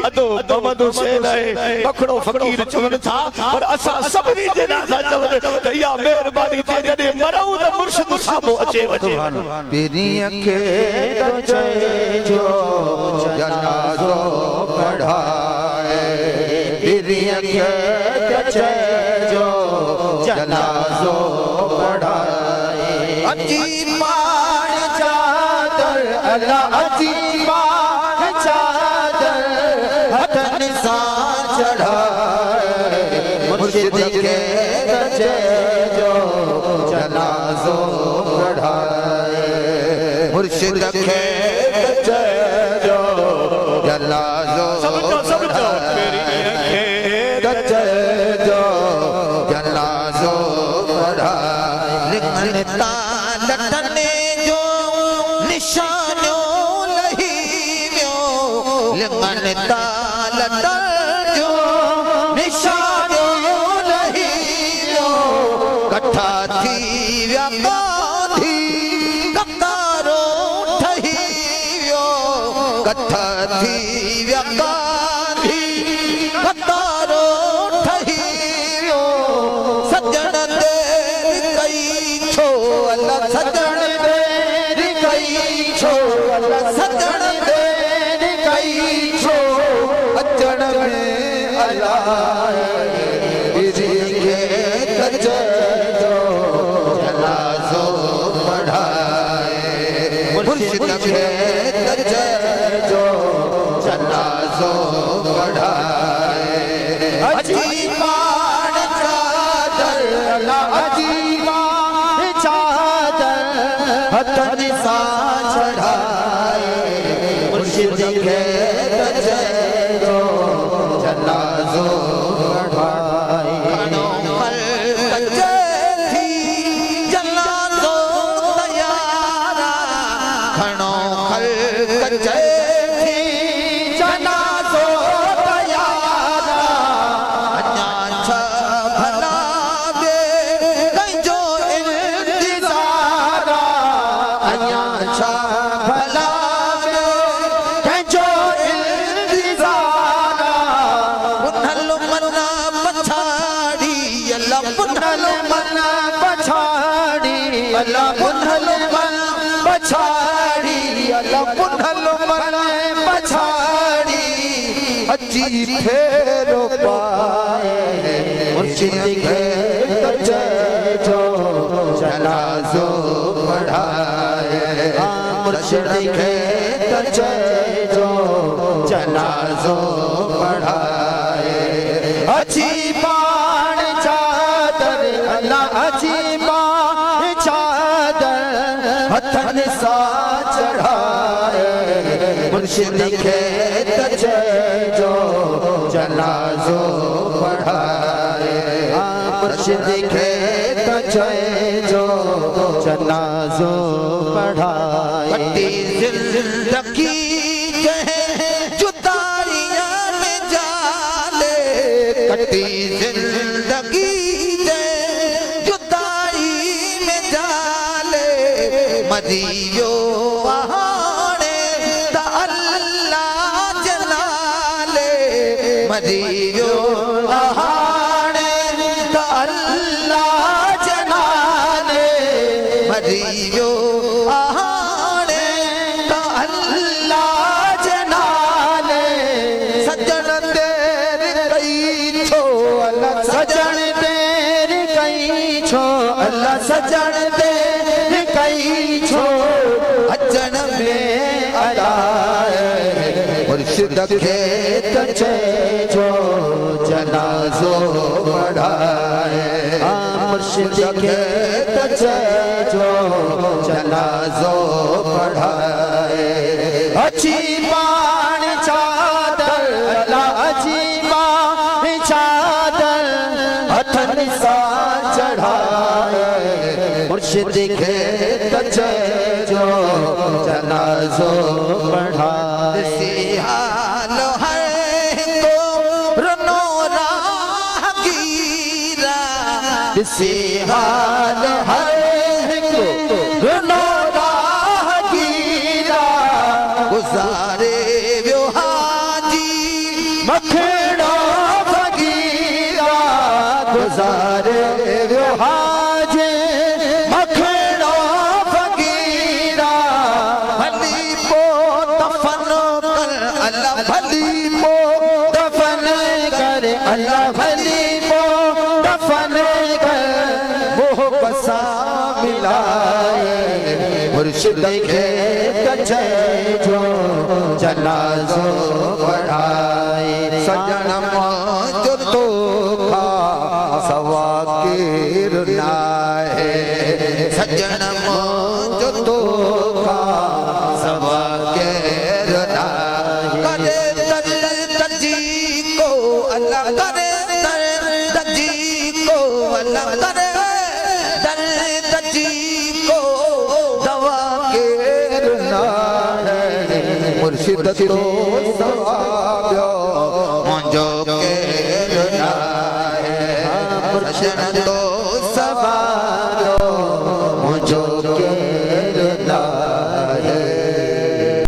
अदो मोहम्मद हुसैन है पकड़ो फकीर चवन था पर असा सभी जना था चवन दया मेहरबानी थे जने मरऊ द मुर्शिद साबो अचे वजे तेरी अखें जो जनाजो पढ़ाए तेरी अखें जो जनाजो पढ़ाए अजीब मान चादर अल्लाह अजीब मान चादर हथन सा चढ़ाए मुर्शिद के जो जनाजो पढ़ाए मुर्शिद के जो जनाजो समझो मेरी जो जनाजो पढ़ाए लिखन तालटने जो निशानो लहीव्यो लिखन तालटन जो निशानो लहीव्यो कट्ठा थी व्यापाधी कतारो ठहीव्यो कट्ठा थी व्यापाधी कतारो ठहीव्यो सजण देर कई छो अल्लाह सजण देर कई छो अल्लाह सजण देर कई छो अचण में अल्लाह के कचे जो जनाजो पढ़ाए मुर्शिद के कचे जो जनाजो पढ़ाए अजीब मान चादर अल्लाह अजीब मान चादर हथन सा चढ़ाए मुर्शिद के कचे जो जनाजो पढ़ाए अल्लाह पुनल मन पछाड़ी अल्लाह पुनल मन पछाड़ी अची फेरो पाए मुर्शिद के कचे जो जनाजो पढ़ाए मुर्शिद के कचे जो जनाजो पढ़ाए अची पान चादर अल्लाह अची हथन सा चढ़ाए मुर्शिद के कचे जो जनाजो पढ़ाए मुर्शिद के कचे जो जनाजो पढ़ाए कटी जिंदगी जुदारियां में जाले कटी जिंदगी मदियो वहाने ता अल्लाह जलाले मदियो वहाने ता अल्लाह जलाले मदियो वहाने ता अल्लाह जलाले सजन तेरे कई छो अल्लाह सजन तेरे कई छो अल्लाह सजन तेरे कई छो अचन में अलाए मुर्शिद के कचे जो जनाजो पढ़ाए मुर्शिद के कचे जो जनाजो पढ़ाए अच्छी पान चादर अल्लाह अच्छी पान चादर हथन सा चढ़ाए मुर्शिद के कचे जो जनाजो पढ़ाए सिहाल है को रनो राहगीरा सिहाल है को रनो राहगीरा गुजारे व्यो हाजी मखना फकीरा गुजारे हाजे मखना फकीरा भली पो दफन कर अल्लाह भली पो दफन कर अल्लाह भली पो दफन कर वो बसा मिलाए मुर्शिद के कचे जो जनाजो बढ़ाए सजन जो तो खा सवा कीर नाहे सजन जो तो खा सवा कीर नाहे करे तजी को अल्लाह करे तजी को अल्लाह करे तजी को दवा कीर नाहे मुर्शिद तो सवाब्यो मुझो के नाहे मुर्शिद तो सवा